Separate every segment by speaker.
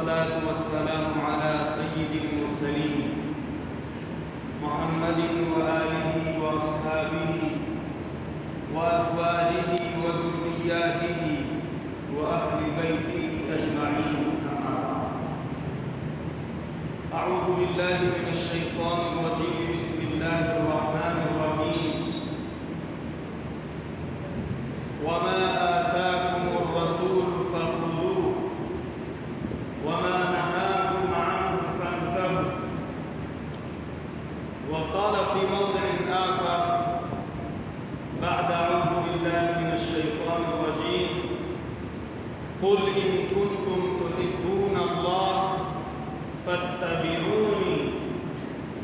Speaker 1: والصلاة والسلام على سيد المرسلين محمد وآله وأصحابه وأزواجه وذرياته وأهل بيته أجمعين. أعوذ بالله من الشيطان الرجيم. بسم الله الرحمن الرحيم. وما آتاكم الرسول فخذوه وما نهاكم عنه فانتهوا. وقال في موضع آخر بعد أعوذ بالله من الشيطان الرجيم: قل إن كنتم تحبون الله فاتبعوني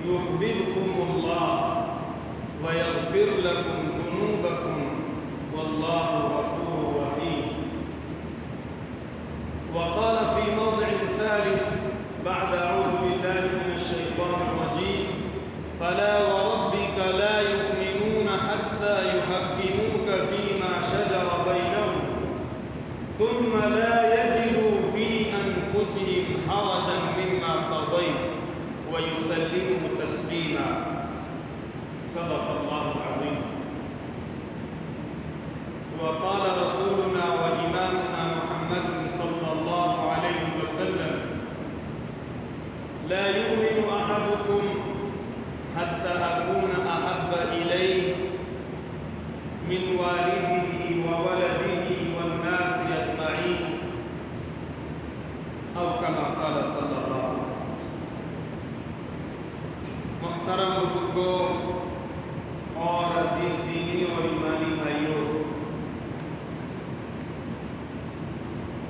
Speaker 1: يحببكم الله ويغفر لكم ذنوبكم والله غفور رحيم. وقال في موضع ثالث بعد أعوذ بالله من الشيطان الرجيم: فلا وربك لا يؤمنون حتى يحكموك فيما شجر بينهم ثم لا يجدوا في أنفسهم حرجا مما قضيت ويسلموا تسليما. صدق الله العظيم. وقال رسولنا وإمامنا محمد صلى الله عليه وسلم: لا يؤمن أحدكم حتى أكون أحب إليه من والده وولده والناس أجمعين، أو كما قال صلى الله عليه وسلم. محترم بزرگوں اور عزیز دینی اور ایمانی بھائیوں،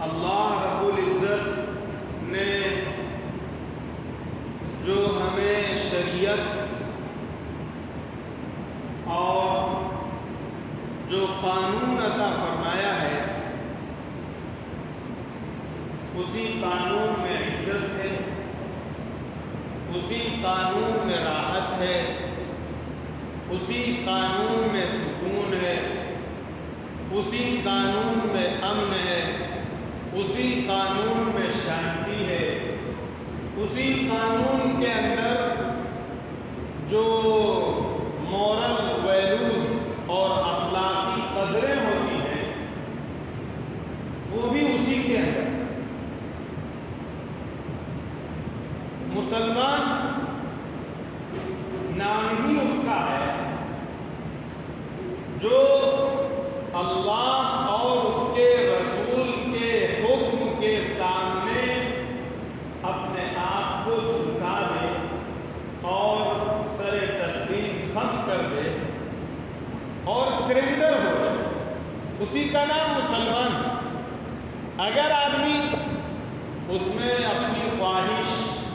Speaker 1: اللہ رب العزت نے جو ہمیں شریعت اور جو قانون عطا فرمایا ہے، اسی قانون میں عزت ہے، اسی قانون میں راحت ہے، اسی قانون میں سکون ہے، اسی قانون میں امن ہے، اسی قانون میں شانتی ہے، اسی قانون کے اندر جو مورل ویلیوز اور اخلاقی قدریں ہوتی ہیں وہ بھی اسی کے اندر. مسلمان نام ہی اس کا ہے جو اللہ اور اس کے رسول کے حکم کے سامنے اپنے آپ کو جھکا دے اور سر تسلیم خم کر دے اور سرنڈر ہو جائے، اسی کا نام مسلمان. اگر آدمی اس میں اپنی خواہش،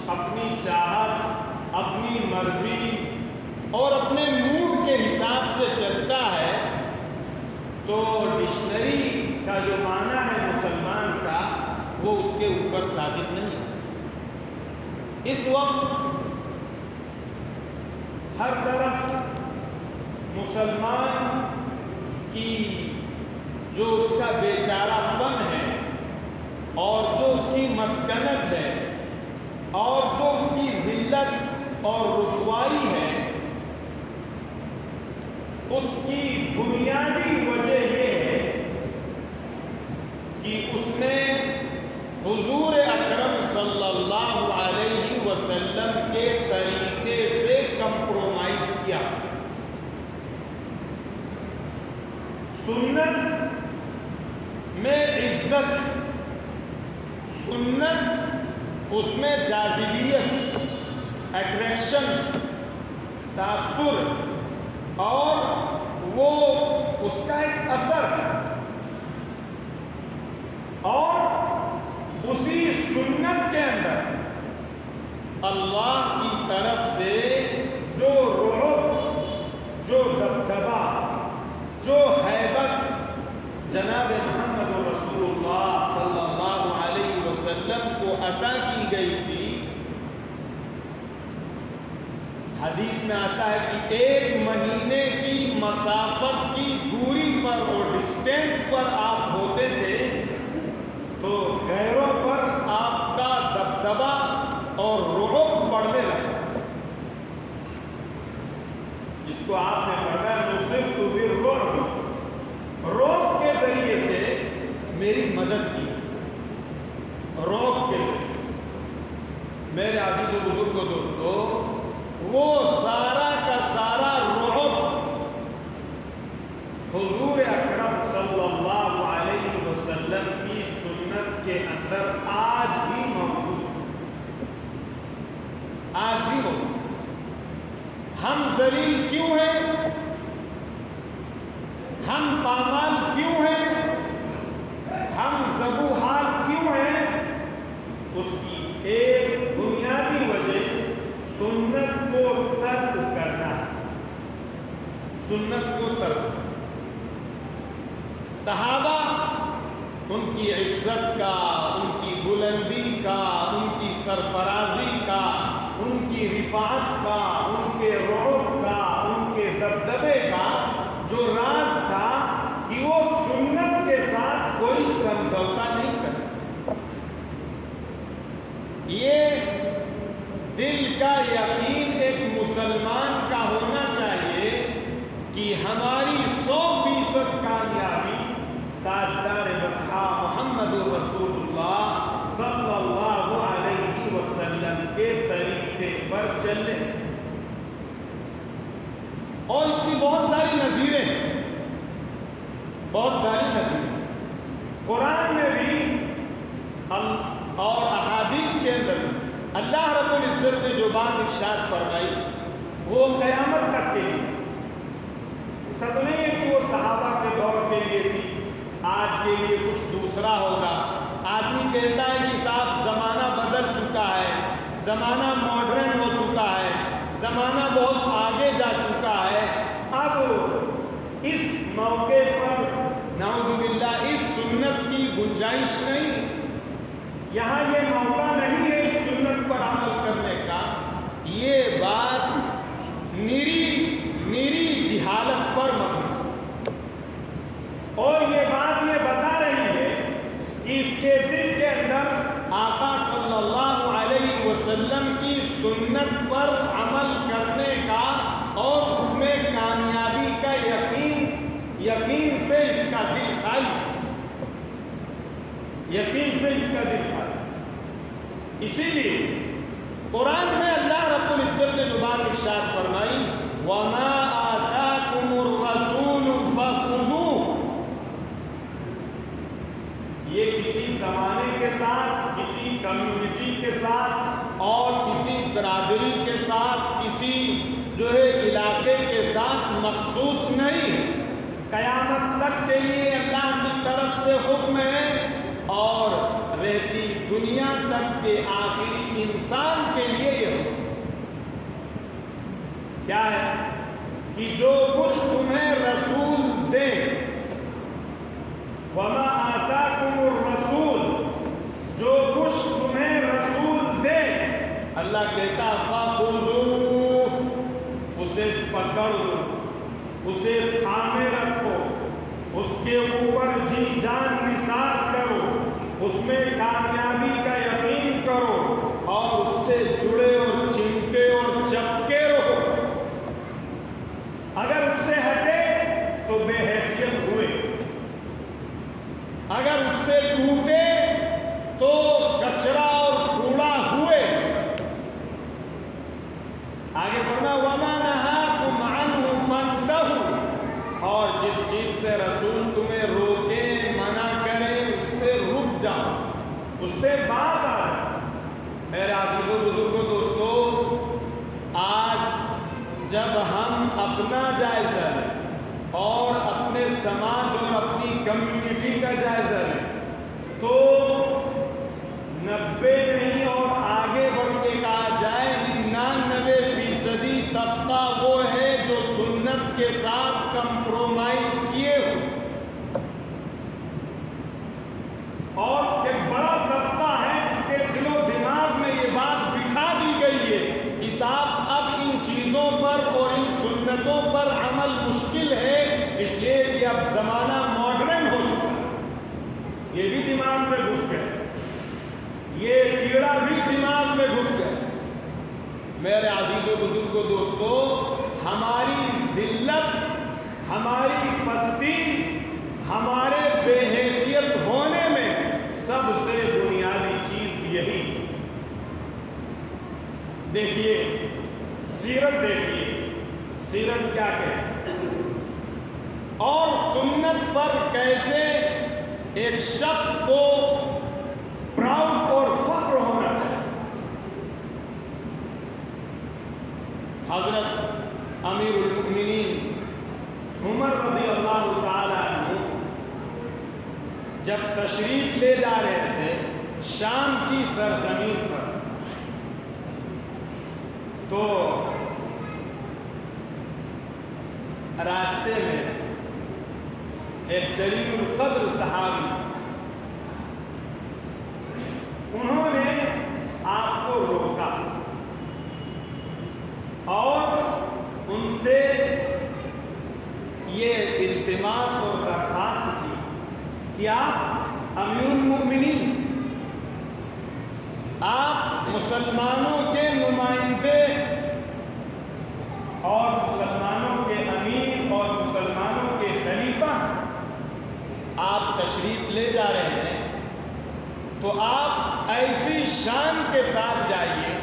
Speaker 1: اپنی چاہت، اپنی مرضی اور اپنے موڈ کے حساب سے چلتا ہے تو ڈکشنری کا جو معنی ہے مسلمان کا وہ اس کے اوپر ثابت نہیں ہے. اس وقت ہر طرف مسلمان کی جو اس کا بیچارہ پن ہے اور جو اس کی مسکنت ہے اور جو اس کی ذلت اور رسوائی ہے، اس کی بنیادی وجہ یہ ہے کہ اس نے حضور اکرم صلی اللہ علیہ وسلم کے طریقے سے کمپرومائز کیا. سنت میں عزت، سنت اس میں جاذبیت، اٹریکشن، تاثر اور وہ اس کا ایک اثر، اور اسی سنت کے اندر اللہ کی طرف سے جو رعب، جو دبدبا، جو ہیبت جناب محمد رسول اللہ صلی اللہ علیہ وسلم کو عطا کی گئی تھی. حدیث میں آتا ہے کہ 1 مہینے کی مسافت کی دوری پر اور ڈسٹینس پر آپ ہوتے تھے تو غیروں پر آپ کا کو آپ نے فرمایا نصرت بالرعب، رعب کے ذریعے سے میری مدد کی، رعب کے ذریعے سے۔ میرے عزیز و بزرگ دوستو، وہ سارا کا سارا رعب حضور اکرم صلی اللہ علیہ وسلم کی سنت کے اندر آج بھی موجود، آج بھی موجود۔ ہم ذلیل کیوں ہیں؟ ہم پامال کیوں ہیں؟ ہم ذبو حال کیوں ہیں؟ اس کی ایک بنیادی وجہ سنت کو ترک کرنا ہے، سنت کو ترک۔ صحابہ ان کی عزت کا، ان کی بلندی کا، ان کی سرفرازی کا، ان کی رفعت کا، ان کے رعب کا، ان کے دبدبے کا جو راز تھا کہ وہ سنت کے ساتھ کوئی سمجھوتا نہیں کرتے۔ یہ دل کا یقین ایک مسلمان کا ہونا چاہیے کہ ہماری 100% کامیابی تاجدار بطحا محمد رسول اللہ صلی اللہ علیہ وسلم کے طریقے پر چلنے، اور اس کی بہت ساری نظیریں ہیں، بہت ساری نظیریں قرآن میں بھی اور احادیث کے اندر اللہ رب العزت نے جو بات ارشاد فرمائی وہ قیامت تک کے لیے، ایسا تو نہیں ہے کہ وہ صحابہ کے دور کے لیے تھی، آج کے لیے کچھ دوسرا ہوگا۔ آدمی کہتا ہے کہ صاحب زمانہ بدل چکا ہے، زمانہ ماڈرن ہو چکا ہے، زمانہ بہت آگے جا چکا ہے، اب اس موقع پر نعوذ باللہ اس سنت کی گنجائش نہیں، یہاں یہ موقع نہیں ہے اس سنت پر عمل کرنے کا۔ یہ بات نیری جہالت پر مبنی، اور یہ بات یہ بتا رہی ہے کہ اس کے دل کے اندر آقا صلی اللہ علیہ وسلم کی سنت پر عمل کرنے کا اور اس میں کامیابی کا یقین سے اس کا دل خالی، یقین سے اس کا دل خالی۔ اسی لیے قرآن میں اللہ رب العزت نے جو بات ارشاد فرمائی وَمَا آتَاكُمُ الرَّسُولُ فَخُذُوهُ، یہ کسی زمانے کے ساتھ، کسی کمیونٹی کے ساتھ اور کسی برادری کے ساتھ، کسی جو ہے علاقے کے ساتھ مخصوص نہیں، قیامت تک کے لیے اللہ کی طرف سے حکم ہے، اور رہتی دنیا تک کے آخری انسان کے لیے یہ حکم کیا ہے کہ جو کچھ تمہیں رسول دے، وَمَا آتَاكُمُ الرَّسُولُ، جو کچھ تمہیں رسول دے، اللہ کہتا فَخُذُوهُ، اسے پکڑ لو، اسے تھامے رکھو، اس کے اوپر جی جان نثار کرو، اس میں کامیابی کا یقین کرو، اور اس سے جڑے اور چمٹے اور چپکے رہو۔ اگر اس سے ہٹے تو بے حیثیت ہوئے، اگر اس سے ٹوٹے تو کچرا اور کوڑا ہوئے۔ آگے فرمایا وَمَا نَهَاكُمْ عَنْهُ فَانْتَهُوا، اور جس چیز سے رسول تمہیں روکے، منع کرے، اس سے رک جاؤ، اس سے باز آ جاؤ۔ میرے عزیز و بزرگوں دوستو، آج جب ہم اپنا جائزہ لیں اور اپنے سماج اور اپنی کمیونٹی کا جائزہ لیں تو 90 نہیں اور آگے بڑھ کے کہا جائے 99% طبقہ وہ ہے جو سنت کے ساتھ کمپرومائز کیے ہو، اور ایک بڑا طبقہ ہے جس کے دل و دماغ میں یہ بات بٹھا دی گئی ہے کہ صاحب اب ان چیزوں پر اور ان سنتوں پر عمل مشکل ہے، اس لیے کہ اب زمانہ ماڈرن ہو چکا ہے۔ یہ بھی دماغ میں گھس گئے، یہ کیڑا بھی دماغ میں گھس گئے۔ میرے عزیز و بزرگوں دوستو، ہماری ذلت، ہماری پستی، ہمارے بے حیثیت ہونے میں سب سے بنیادی چیز یہی۔ دیکھیے سیرت، دیکھیے سیرت کیا کہے، اور سنت پر کیسے ایک شخص کو پراؤڈ اور فخر ہونا چاہیے۔ حضرت امیر المؤمنین عمر رضی اللہ تعالی عنہ جب تشریف لے جا رہے تھے شام کی سرزمین پر، تو راستے میں ایک جلیل القدر صحابی، انہوں نے آپ کو روکا اور ان سے یہ التماس اور درخواست کی کہ آپ امیر المؤمنین، آپ مسلمانوں کے نمائندے اور مسلمانوں کے امیر اور مسلمانوں کے خلیفہ، آپ تشریف لے جا رہے ہیں تو آپ ایسی شان کے ساتھ جائیے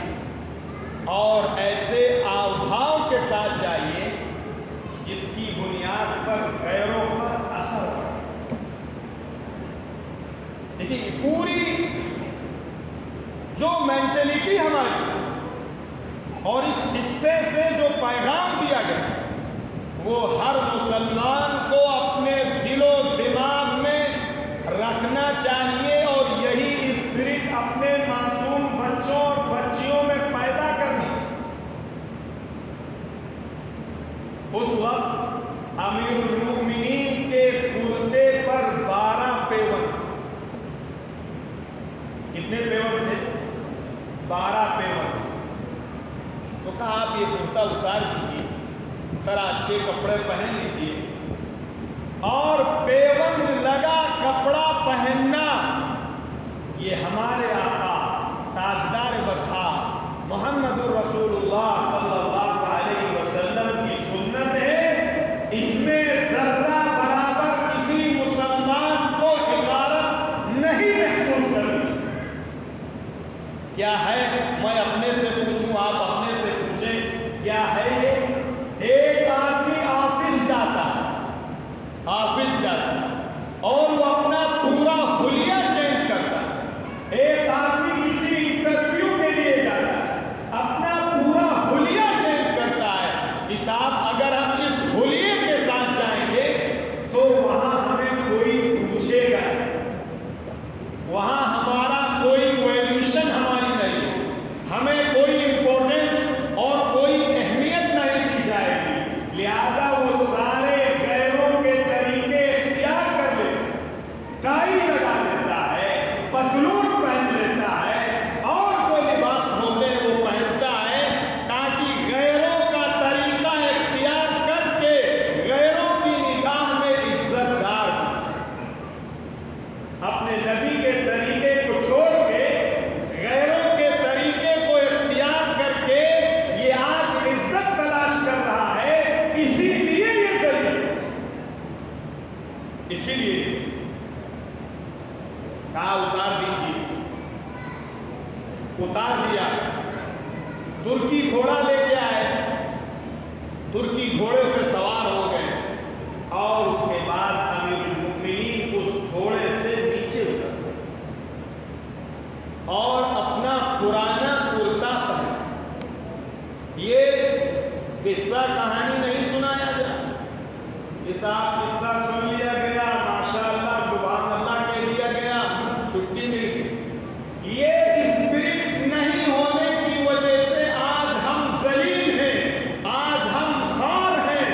Speaker 1: اور ایسے آؤ بھاؤ کے ساتھ جائیے جس کی بنیاد پر غیروں پر اثر ہو۔ دیکھیے پوری جو مینٹلٹی ہماری اور اس قصے سے جو پیغام دیا گیا وہ ہر مسلمان کو اپنے دل و دماغ میں رکھنا چاہیے، اور یہی اسپرٹ اپنے معصوم بچوں اور بچیوں میں پیدا کرنی چاہیے۔ اس وقت امیر المؤمنین کے کرتے پر 12 پیوند، کتنے پیوند تھے؟ 12 پیوند۔ تو کہا آپ یہ کرتا اتار دیجیے، ذرا اچھے کپڑے پہن لیجیے، اور پیوند لگا کپڑا پہننا یہ ہمارے آقا تاجدار بطحا محمد رسول اللہ صلی اللہ علیہ وسلم کی سنت ہے۔ اس میں ذرہ برابر کسی مسلمان کو حقارت نہیں محسوس کرنی چاہیے۔ کیا ہے، میں اپنے سے پوچھوں، آپ اپنے سے پوچھیں، کیا ہے یہ؟ ایک آدمی آفس جاتا ہے اور وہ اپنا پورا حلیہ چینج کرتا ہے۔ ایک آدمی کسی انٹرویو کے لیے جاتا ہے، اپنا پورا حلیہ چینج کرتا ہے۔ حساب اگر ہم اس حلیے کے ساتھ جائیں گے تو وہاں ہمیں کوئی پوچھے گا، وہاں ہمارا کوئی ویلیوشن ہماری نہیں، ہمیں کوئی امپورٹنس اور کوئی اہمیت نہیں دی جائے گی۔ لہذا وہ سارے غیروں کے طریقے اختیار کر لیتے، ٹائی لگا لیتا ہے، پتلون پہن لیتا ہے، اور جو لباس ہوتے ہیں وہ پہنتا ہے، تاکہ غیروں کا طریقہ اختیار کر کے غیروں کی نگاہ میں عزت دار بن جائے۔ اپنے نبی کے طریقے کو چھوڑ کے غیروں کے طریقے کو اختیار کر کے یہ آج عزت تلاش کر رہا ہے۔ اسی لیے یہ ذریعہ، اسی لیے کہا اتار دیجیے، اتار دیا۔ ترکی گھوڑا لے کے آئے، ترکی گھوڑے پہ سوار ہو گئے، اور اس کے بعد امیر المؤمنین اس گھوڑے سے نیچے اتر گئے اور اپنا پرانا کرتا پہنا۔ یہ قصہ کہانی نہیں سنایا گیا، حساب قصہ سن لیا گیا، ماشاءاللہ سبحان اللہ کہہ دیا گیا، چھٹی مل گئی۔ یہ اسپرٹ نہیں ہونے کی وجہ سے آج ہم ذلیل ہیں، آج ہم خوار ہیں،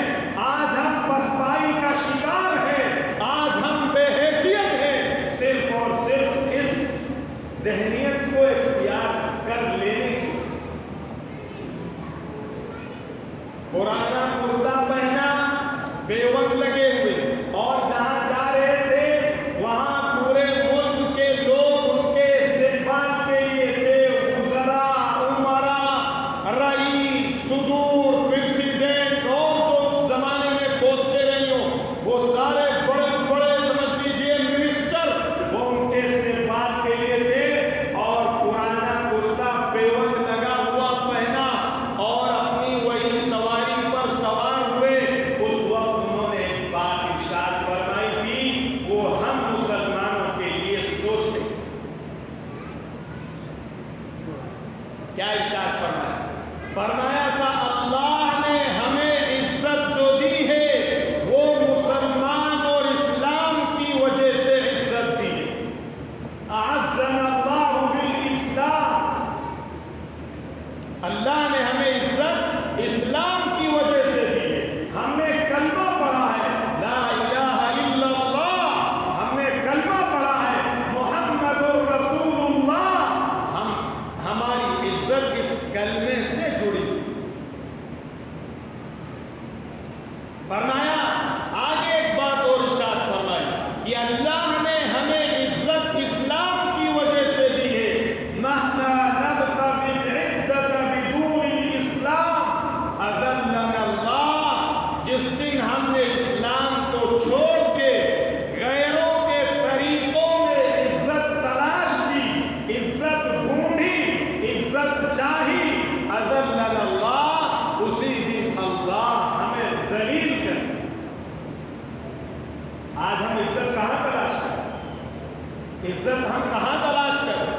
Speaker 1: عزت ہم کہاں تلاش کریں؟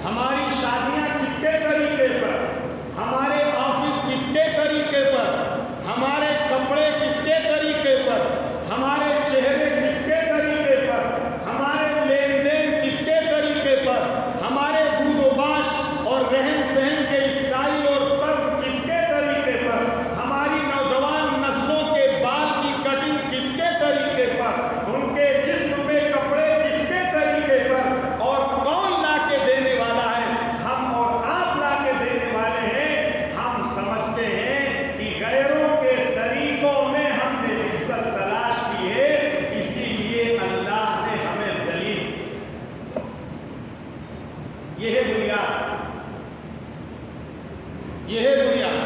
Speaker 1: ہماری شادیاں کس کے طریقے پر، ہمارے آفس کس کے طریقے پر، ہمارے کپڑے کس کے طریقے پر، ہمارے چہرے کس کے طریقے پر، ہمارے لین دین کس کے طریقے پر، ہمارے بود و باش اور رہن سہن کے اسٹائل اور طرز کس کے طریقے پر، ہماری نوجوان نسلوں کے بال کی کٹنگ کس کے طریقے پر، ان کے جسم میں کپڑے کس کے طریقے پر، اور کون لا کے دینے والا ہے؟ ہم اور آپ لا کے دینے والے ہیں۔ ہم سمجھتے ہیں کہ غیروں کے طریقوں میں ہم نے عزت تلاش کی ہے، اسی لیے اللہ نے ہمیں ذلیل۔ یہ ہے بنیاد، یہ ہے بنیاد۔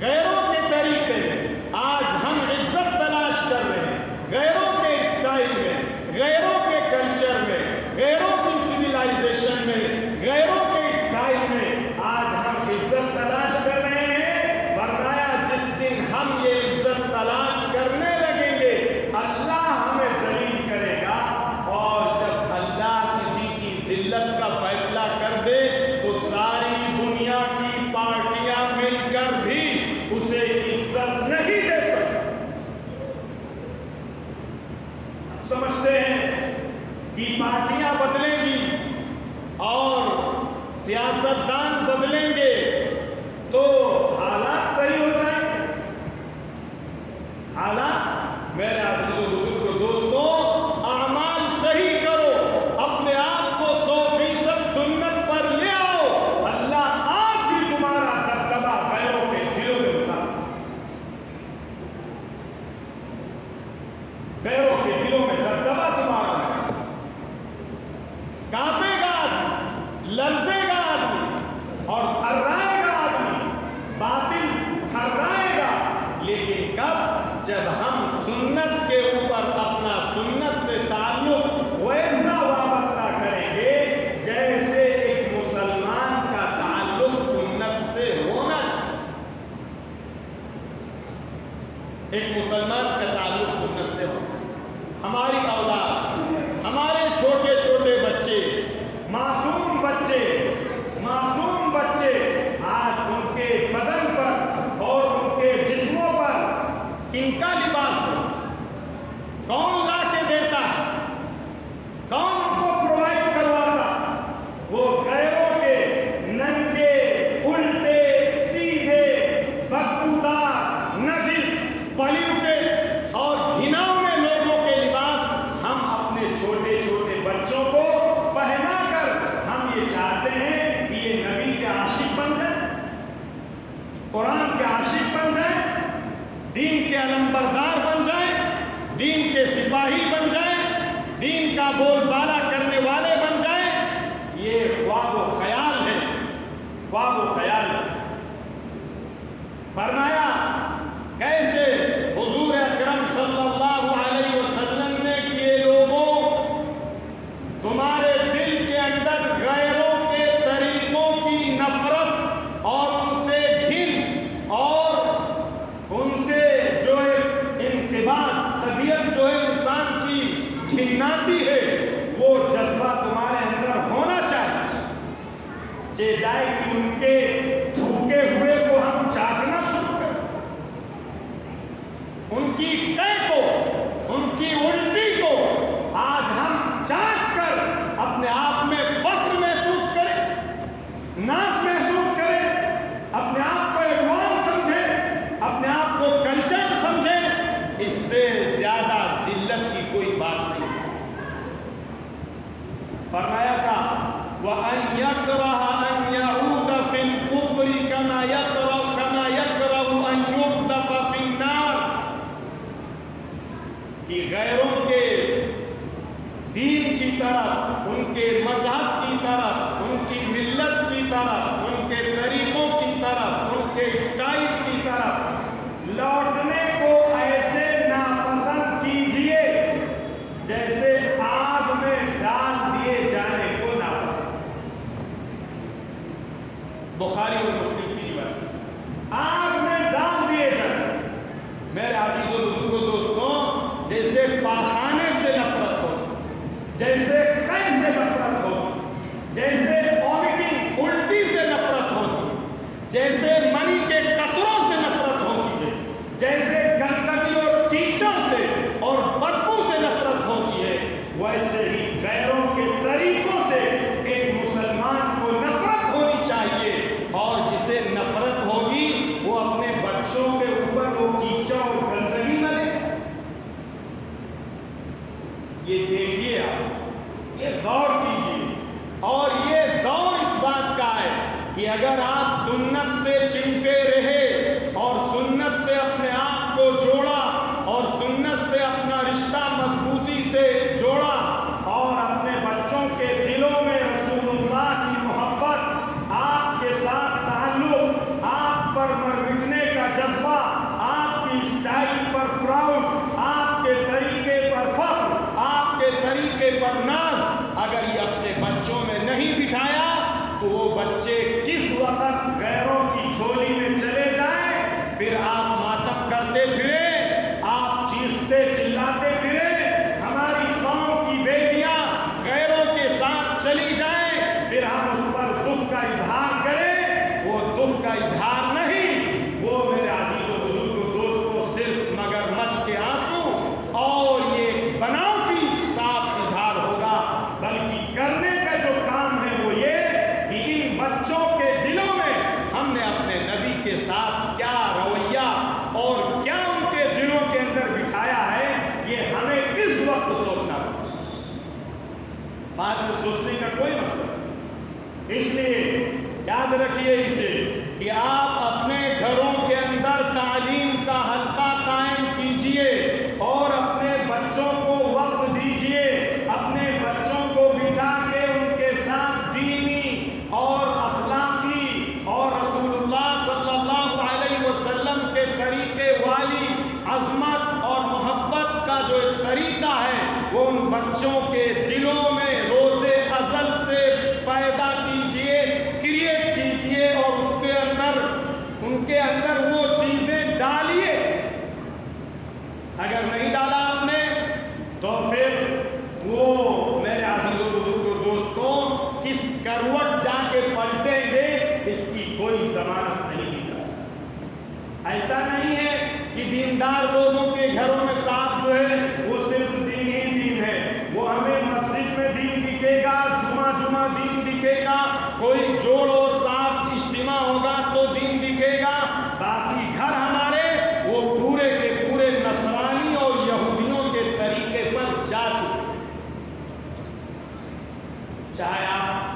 Speaker 1: غیروں کے طریقے میں آج ہم عزت تلاش کر رہے ہیں، غیروں کے اسٹائل میں، غیروں کے کلچر میں، غیروں کی سویلائزیشن میں، غیروں کے اسٹائل میں آج ہم عزت تلاش کر رہے ہیں۔ ورنہ جس دن ہم یہ عزت تلاش کرنے لگیں گے، اللہ ہمیں ذلیل کرے گا، اور جب اللہ کسی کی ذلت کا فیصلہ کر دے تو ساری دنیا کی پارٹیاں مل کر بھی اسے عزت نہیں دے سکتی۔ سمجھتے ہیں کہ پارٹیاں بدلیں گی اور سیاستدان بدلیں گے تو حالات صحیح ہو جائیں گے۔ حالات، میرے عزیز و بزرگ دوستوں، اعمال صحیح کرو، اپنے آپ کو 100% سنت پر لے آؤ، اللہ آج بھی تمہارا دبدبہ غیروں کے دلوں میں اتار، غیروں کے دلوں میں دبدبہ تمہارا ہے۔ کانپے گا آدمی، لرزے گا آدمی، اور تھرائے گا آدمی، باطل تھرائے گا، لیکن کب؟ جب ہم سنت کے اوپر اپنا سنت سے تعلق ویسا وابستہ کریں گے جیسے ایک مسلمان کا تعلق سنت سے ہونا چاہیے۔ ایک مسلمان کا تعلق سنت سے ہونا چاہیے۔ ہماری اولاد، ہمارے چھوٹے چھوٹے بچے، معصوم بچے آج ان کے بدن پر اور ان کے جسموں پر کن کا لباس ہو؟ کون لا کے دیتا ہے؟ کون ان کو پرووائڈ کرواتا؟ وہ غیروں کے ننگے، الٹے، سیدھے، بدبودار، نجس، پلیوٹڈ اور گھناؤنے لوگوں کے لباس ہم اپنے چھوٹے چھوٹے بچوں کو پہنا کر ہم یہ چاہتے ہیں کہ یہ نبی کے عاشق بن جائیں، قرآن کے عاشق بن جائیں، دین کے علمبردار بن جائیں، دین کے سپاہی بن جائیں، دین کا بول بالا کرنے والے بن جائیں۔ یہ خواب و خیال ہے، خواب و خیال ہے۔ فرمایا کیسے حضور اکرم صلی اللہ علیہ وسلم نے کیے لوگوں، تمہارے دل کے اندر غیروں کے طریقوں کی نفرت اور ان سے گھن اور ان سے جو انقباض طبیعت جو ہے انسان کی گھناتی ہے، وہ جذبہ تمہارے اندر ہونا چاہیے، چہ جائے کہ ان کے تھوکے ہوئے کو ہم چاٹنا شروع کریں، ان کی قے کو، ان کی الٹی کو آج ہم چاٹ کر اپنے آپ میں فخر محسوس کریں، ناز محسوس کریں، اپنے آپ کو ایڈوانس سمجھیں، اپنے آپ کو کلچر سمجھیں۔ اس سے زیادہ ذلت کی کوئی بات نہیں۔ فرمایا تھا وَأَن يَكْرَهَ أَن يَعُودَ فِي الْكُفْرِ كَمَا يَكْرَهُ أَن يُقْذَفَ فِي النَّارِ، کہ غیروں کے دین کی طرف، ان کے مذہب کی طرف، ان کی ملت کی طرف، ان کے طریقوں کی طرف، ان کے اسٹائل کی طرف لوٹنے کو ایسے ناپسند کیجئے جیسے آگ میں ڈال دیے جانے کو ناپسند۔ بخاری اور مسلم کی روایت، آگ میں ڈال دیے جانے۔ میرے عزیز و بزرگوں دوستوں، جیسے پاخانے سے نفرت ہوتی، جیسے یہ دیکھیے آپ، یہ غور کیجیے، اور یہ دور اس بات کا ہے کہ اگر آپ سنت سے چمٹے رہے اور سنت سے اپنے آپ کو جوڑا اور سنت سے اپنا رشتہ مضبوطی سے جوڑا اور اپنے بچوں کے دلوں میں رسول اللہ کی محبت، آپ کے ساتھ تعلق، آپ پر مٹنے کا جذبہ، آپ کی اسٹائل پر پراؤڈ، آپ کے طریقے پر فخر، آپ کے طریقے پر ناز، اگر یہ اپنے بچوں میں نہیں بٹھایا تو وہ بچے کس وقت غیروں کی جھولی میں چلے جائیں، پھر آپ ماتم کرتے پھرے، آپ چیختے چلاتے پھرے، ہماری قوم کی بیٹیاں غیروں کے ساتھ چلی جائیں، پھر ہم اس پر دکھ کا اظہار کریں، وہ دکھ کا اظہار نہیں، وہ میرے عزیز و بزرگ دوستوں صرف مگرمچھ کے آنسو اور یہ بناوٹی صاف اظہار ہوگا، بلکہ کرنے کا جو کام ہے وہ یہ کہ ان بچوں کے دلوں میں ہم نے اپنے نبی کے ساتھ کیا رویہ اور کیا ان کے دلوں کے اندر بٹھایا ہے، یہ ہمیں اس وقت سوچنا ہوگا، بعد میں سوچنے کا کوئی مطلب نہیں۔ اس لیے یاد رکھیے اسے کہ آپ اپنے گھروں کے اندر تعلیم کا حلقہ قائم کیجئے اور اپنے بچوں کو وقت دیجئے، اپنے بچوں کو بٹھا کے ان کے ساتھ دینی اور اخلاقی اور رسول اللہ صلی اللہ علیہ وسلم کے طریقے والی عظمت اور محبت کا جو ایک طریقہ ہے وہ ان بچوں کے دلوں میں روز ازل سے پیدا کیجئے، کریٹ کیجئے اور اس کے اندر ان کے اندر وہ چیزیں ڈالیے۔ اگر نہیں ڈالا آپ نے تو پھر وہ میرے عزیز و بزرگ دوستوں کس کروٹ جا کے پلٹیں گے اس کی کوئی ضمانت نہیں دی جا سکتی۔ ایسا نہیں ہے کہ دیندار لوگوں کے گھروں میں صاحب جو ہے وہ صرف دین ہی دین ہے، وہ ہمیں مسجد میں دین دکھے گا، جمعہ دین دکھے گا، کوئی جوڑ اور صاحب اجتماع ہوگا تو دین دکھے گا، باقی گھر ہمارے وہ پورے کے پورے نصرانی اور یہودیوں کے طریقے پر جا چکے۔ چاہے آپ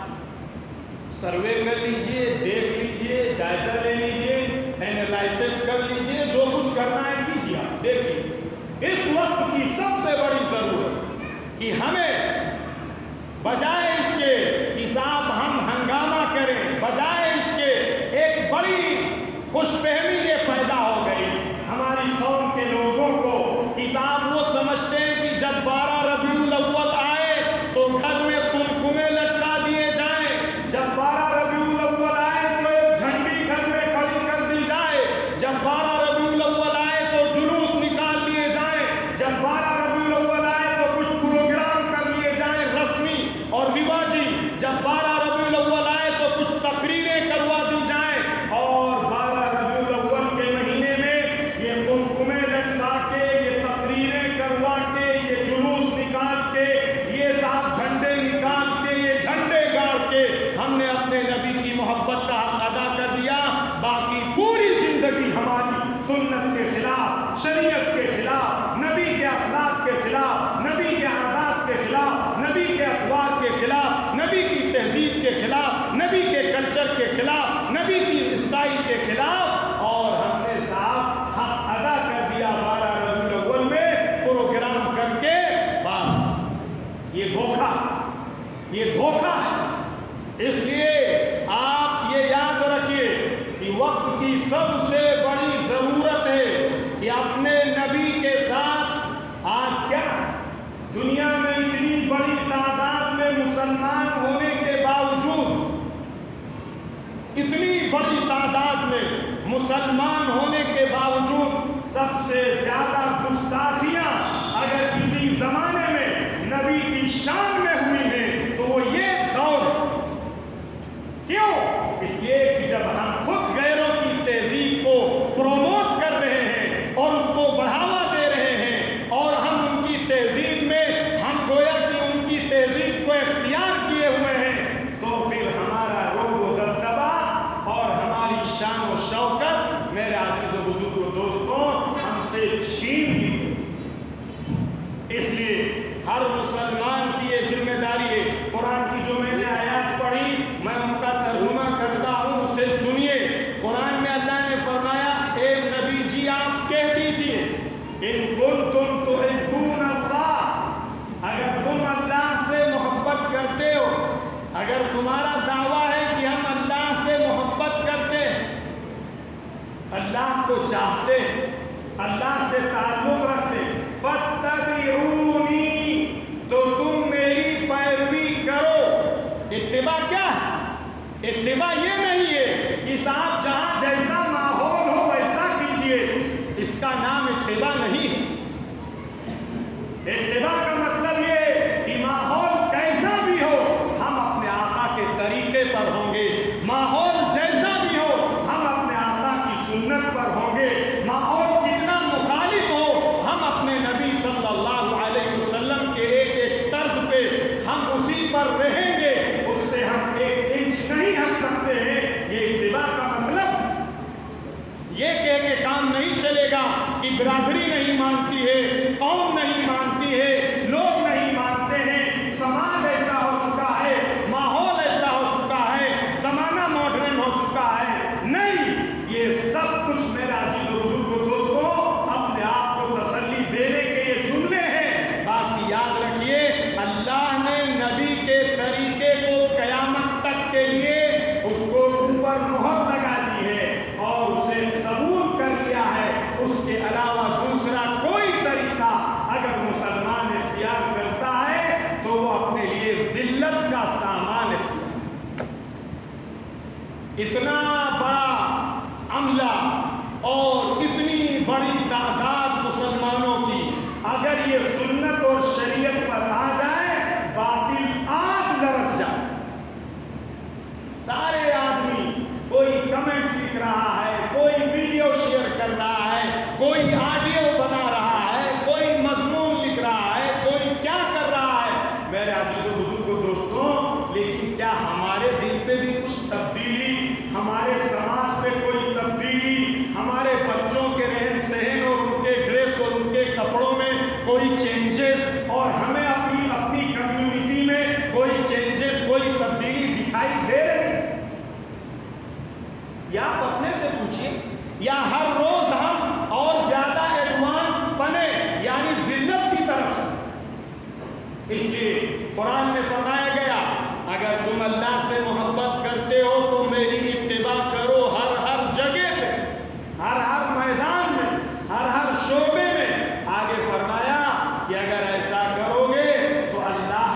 Speaker 1: سروے کر لیجئے، دیکھ لیجئے، جائزہ لے لیجئے، اینالائسس کر لیجئے، جو کچھ کرنا ہے کیجئے، آپ دیکھیے اس وقت کی سب سے بڑی ضرورت کہ ہمیں بجائے اس کے کہ صاحب ہم ہنگامہ کریں، بجائے اس کے ایک بڑی خوش فہمی یہ پیدا ہو گئی ہماری قوم کے لوگوں کو کہ صاحب وہ سمجھتے ہیں کہ جب 12 ربیع الاول آئے تو گھر میں قمقمے لٹکا دیے جائیں، جب 12 ربیع الاول آئے تو ایک جھنڈی گھر میں کھڑی کر دی جائے، جب 12 ربیع الاول آئے تو جلوس نکال لیے جائیں، جب 12 ربیع الاول آئے تو کچھ پروگرام کر لیے جائیں رسمی اور رواجی، جب 12 ربیع الاول آئے تو کچھ تقریریں کروا دی جائیں، اور 12 ربیع الاول کے مہینے میں یہ قمقمے لٹکا کے، یہ تقریریں کروا کے، یہ جلوس نکال کے، یہ صاحب جھنڈے نکال کے، یہ جھنڈے گاڑ کے ہم نے اپنے نبی کی محبت کا حق ادا کر دیا، باقی پوری زندگی ہماری سنت کے خلاف، شریعت کے خلاف، نبی کے اخلاق کے خلاف، نبی کے عادات کے خلاف، نبی کے اقوال کے خلاف، نبی کی تہذیب کے خلاف، نبی کے کلچر کے خلاف، نبی کی اسٹائل کے خلاف، اور ہم نے صاحب حق ادا کر دیا 12 ربیع الاول میں پروگرام کر کے، بس یہ دھوکہ ہے۔ اس لیے آپ یہ یاد رکھیے کہ وقت کی سب سے بڑی ضرورت ہے کہ اپنے نبی کے ساتھ آج کیا دنیا میں اتنی بڑی تعداد میں مسلمان ہونے کے باوجود، اتنی بڑی تعداد میں مسلمان ہونے کے باوجود سب سے زیادہ گستاخیاں اگر کسی زمانے میں نبی کی شان میں ہوئی ہیں تو وہ یہ دور ہے۔ کیوں؟ اس لیے کہ جب ہم خود غیروں کی تہذیب کو پروموٹ کر رہے ہیں اور اس کو بڑھاوا دے رہے ہیں، اور ہم ان کی تہذیب میں ہم گویا کہ ان کی تہذیب کو اختیار کیے ہوئے ہیں، تو پھر ہمارا روب و دبدبا اور ہماری شان و شوکت میرے عزیز و بزرگ دوستوں ہم سے چھین ہر مسلمان کی یہ ذمہ داری ہے۔ قرآن کی جو میں نے آیات پڑھی میں ان کا ترجمہ کرتا ہوں، اسے سنیے۔ قرآن میں اللہ نے فرمایا اے نبی جی آپ کہہ دیجئے ان کنتم تحبون اللہ، اگر تم اللہ سے محبت کرتے ہو، اگر تمہارا دعویٰ ہے کہ ہم اللہ سے محبت کرتے ہیں، اللہ کو چاہتے ہیں، اللہ سے تعلق رکھتے ہیں، فاتبعونی تو تم میری پیروی کرو۔ اتباع کیا ہے؟ اتباع یہ نہیں ہے کہ صاحب جہاں جیسا ماحول ہو ویسا کیجئے، اس کا نام اتباع نہیں ہے۔ اتباع کا مطلب یہ ہے کہ ماحول کیسا بھی ہو ہم اپنے آقا کے طریقے پر ہوں گے، ماحول جیسا بھی ہو ہم اپنے آقا کی سنت پر ہوں گے، ماحول کتنا مخالف ہو ہم اپنے نبی صلی اللہ علیہ وسلم کے ایک طرز پہ ہم اسی پر رہیں گے، اس سے ہم 1 انچ نہیں ہٹ سکتے ہیں۔ یہ اتباع کا مطلب یہ کہہ کے کام نہیں چلے گا کہ برادری نہیں مانتی ہے، قوم نہیں مانتی ہے، لوگ نہیں مانتے ہیں، سماج ایسا ہو چکا ہے، ماحول ایسا ہو چکا ہے، زمانہ ماڈرن ہو چکا ہے۔ نہیں، یہ سب کچھ میرے عزیز و بزرگوں دوستوں اپنے آپ کو تسلی دینے کے یہ جملے ہیں۔ باقی یاد رکھیے اللہ نے نبی کے طریقے کو قیامت تک کے لیے اس کو اوپر مہر لگا دی ہے اور اسے قبول کر لیا ہے۔ اس کے علاوہ دوسرا کوئی طریقہ اگر مسلمان اختیار کرتا ہے تو وہ اپنے لیے ذلت کا سامان اختیار۔ اتنا بڑا عملہ اور اتنی بڑی تعداد مسلمانوں کی اگر یہ سنت اور شریعت پر آ جائے، باطل آج لرز جائے۔ سارے آدمی کوئی کمنٹ لکھ رہا ہے، کوئی ویڈیو شیئر کر رہا ہے، کوئی آڈیو بنا رہا ہے، کوئی مضمون لکھ رہا ہے، کوئی کیا کر رہا ہے میرے عزیز و بزرگوں دوستوں، لیکن کیا ہمارے دل پہ بھی کچھ تبدیلی، ہمارے سماج پہ کوئی تبدیلی، ہمارے بچوں کے رہن سہن اور ان کے ڈریس اور ان کے کپڑوں میں کوئی چینجز، اور ہمیں اپنی کمیونٹی میں کوئی چینجز، کوئی تبدیلی دکھائی دے رہی؟ یا آپ اپنے سے پوچھئے، یا ہر روز ہم اور زیادہ ایڈوانس بنے یعنی ذلت کی طرف چلیں؟ اس لیے قرآن میں فرمایا گیا اگر تم اللہ سے محبت کرتے ہو تو میری اتباع کرو، ہر جگہ پہ، ہر میدان میں، ہر شعبے میں۔ آگے فرمایا کہ اگر ایسا کرو گے تو اللہ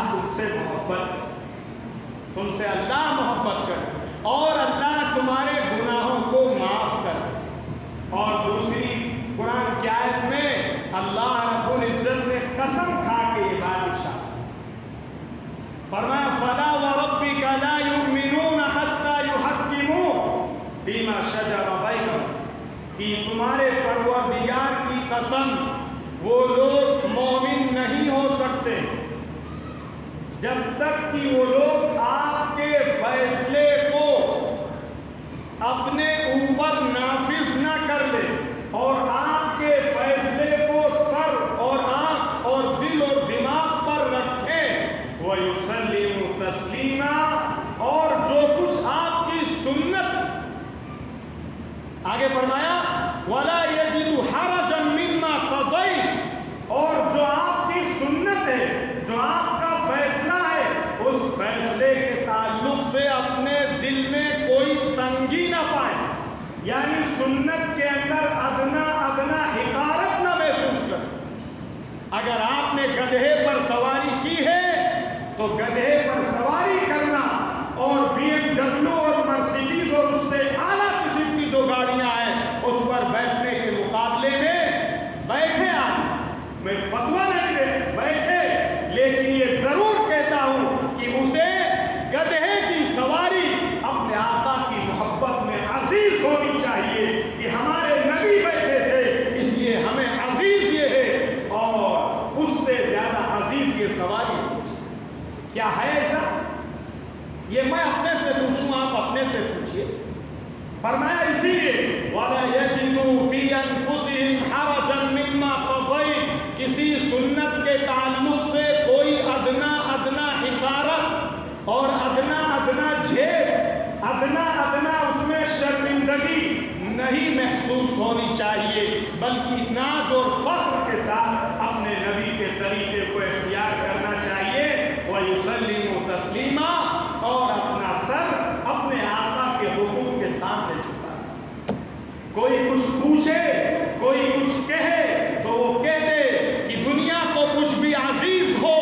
Speaker 1: تم سے اللہ محبت کرے اور اللہ تمہارے گناہوں کو معاف کرے۔ اور دوسری قرآن کی آیت میں اللہ رب العزت نے قسم کھا کے یہ بات ارشاد فرمایا فَلَا وَرَبِّكَ لَا يُؤْمِنُونَ حَتَّى يُحَكِّمُوكَ فِيمَا شَجَرَ بَيْنَهُمْ، کہ تمہارے پروردگار کی قسم وہ لوگ مومن نہیں ہو سکتے جب تک کہ وہ لوگ آپ کے فیصلے کو اپنے اوپر نافذ نہ کر لیں اور آپ کے فیصلے کو سر اور آنکھ اور دل اور دماغ پر رکھیں، وَيُسَلِّمُ تَسْلِيمًا، اور جو کچھ آپ کی سنت، آگے فرمایا وَلَا يَجِدُ حَرَجًا مِّمَّا قَضَيْتَ، اور جو آپ کی سنت ہے، جو آپ کا فیصلہ ہے، اس فیصلے کے تعلق سے اپنے دل میں کوئی تنگی نہ پائے، یعنی سنت کے اندر ادنا حقارت نہ محسوس کرے۔ اگر آپ نے گدھے پر سواری کی ہے تو گدھے پر سواری کرنا اور BMW اور مرسیڈیز اور اس سے اعلیٰ قسم کی جو گاڑیاں ہیں اس پر بیٹھنے کے مقابلے میں بیٹھے آپ، میں فتویٰ نہیں دے بیٹھے، لیکن یہ ضرور کہتا ہوں کہ اسے گدھے کی سواری اپنے آقا کی محبت میں عزیز ہونی چاہیے کہ ہمارے نبی بیٹھے تھے اس لیے ہمیں عزیز یہ ہے، اور اس سے زیادہ عزیز یہ سواری ہونی چاہیے۔ کیا ہے ایسا؟ یہ میں اپنے سے پوچھوں، آپ اپنے سے پوچھئے۔ فرمایا اسی لیے وَلَا يَجِدُوا فِي أَنفُسِهِمْ حَرَجًا مِّمَّا قَضَيْتَ، کسی سنت کے تعلق سے اور ادنا ادنا جھیل، ادنا ادنا اس میں شرمندگی نہیں محسوس ہونی چاہیے، بلکہ ناز اور فخر کے ساتھ اپنے نبی کے طریقے کو اختیار کرنا چاہیے۔ وَيُسَلِّمُ تَسْلِيمًا، اور اپنا سر اپنے آقا کے حقوق کے سامنے جھکا۔ کوئی کچھ پوچھے، کوئی کچھ کہے تو وہ کہہ دے کہ دنیا کو کچھ بھی عزیز ہو،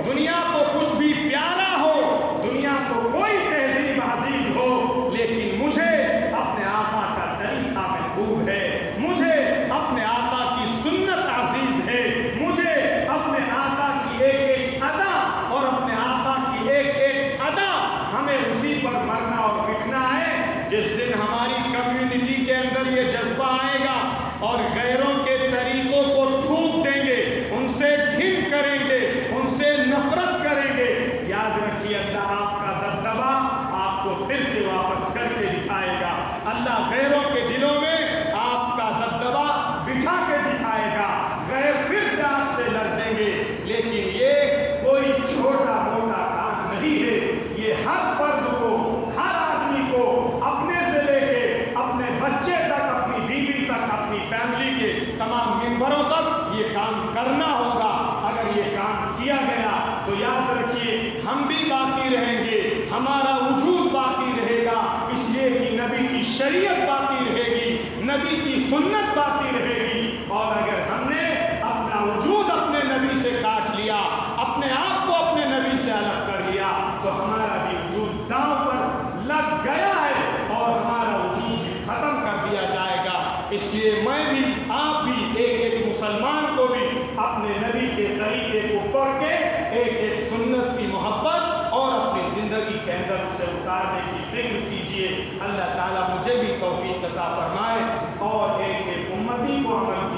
Speaker 1: دنیا کو کچھ بھی پیارا ہو، دنیا کو کوئی تہذیب عزیز ہو، لیکن مجھے اپنے آقا کا طریقہ محبوب ہے، مجھے اپنے آقا کی سنت عزیز ہے، مجھے اپنے آقا کی ایک ایک ادا اور اپنے آقا کی ایک ایک ادا ہمیں اسی پر مرنا اور مٹنا ہے۔ جس دن ہماری کمیونٹی کے اندر یہ جذبہ آئے گا اور غیروں کے طریقوں کو تھوک دیں گے، ان سے گھن کریں گے، ان سے نفرت کریں گے، یاد رکھیے اللہ آپ کا دبدبا آپ کو پھر سے واپس کر کے دکھائے گا۔ اللہ غیروں کے دلوں میں آپ کا دبدبا بٹھا کے دکھائے گا، غیر پھر سے آپ سے لرزیں گے۔ لیکن یہ کوئی چھوٹا موٹا کام نہیں ہے، یہ ہر فرد کو، ہر آدمی کو، اپنے سے لے کے اپنے بچے تک، اپنی بیوی تک، اپنی فیملی کے تمام ممبروں تک یہ کام کرنا ہوگا۔ اگر یہ کام کیا گیا تو یاد رکھیے ہم بھی باقی رہیں گے، ہمارا وجود باقی رہے گا، اس لیے کہ نبی کی شریعت باقی رہے گی، نبی کی سنت باقی رہے گی۔ اور اگر ہم نے اپنا وجود اپنے نبی سے کاٹ لیا، اپنے آپ کو اپنے نبی سے الگ کر لیا، تو ہمارا بھی وجود داؤں پر لگ گیا ہے اور ہمارا وجود بھی ختم کر دیا جائے گا۔ اس لیے میں بھی، آپ بھی، ایک ایک مسلمان کو بھی اپنے نبی کے طریقے کو پڑھ کے ایک ایک سنت کی محبت اور اپنی زندگی کے اندر اسے اتارنے کی فکر کیجیے۔ اللہ تعالیٰ مجھے بھی توفیق عطا فرمائے اور ایک ایک امتی کو عمل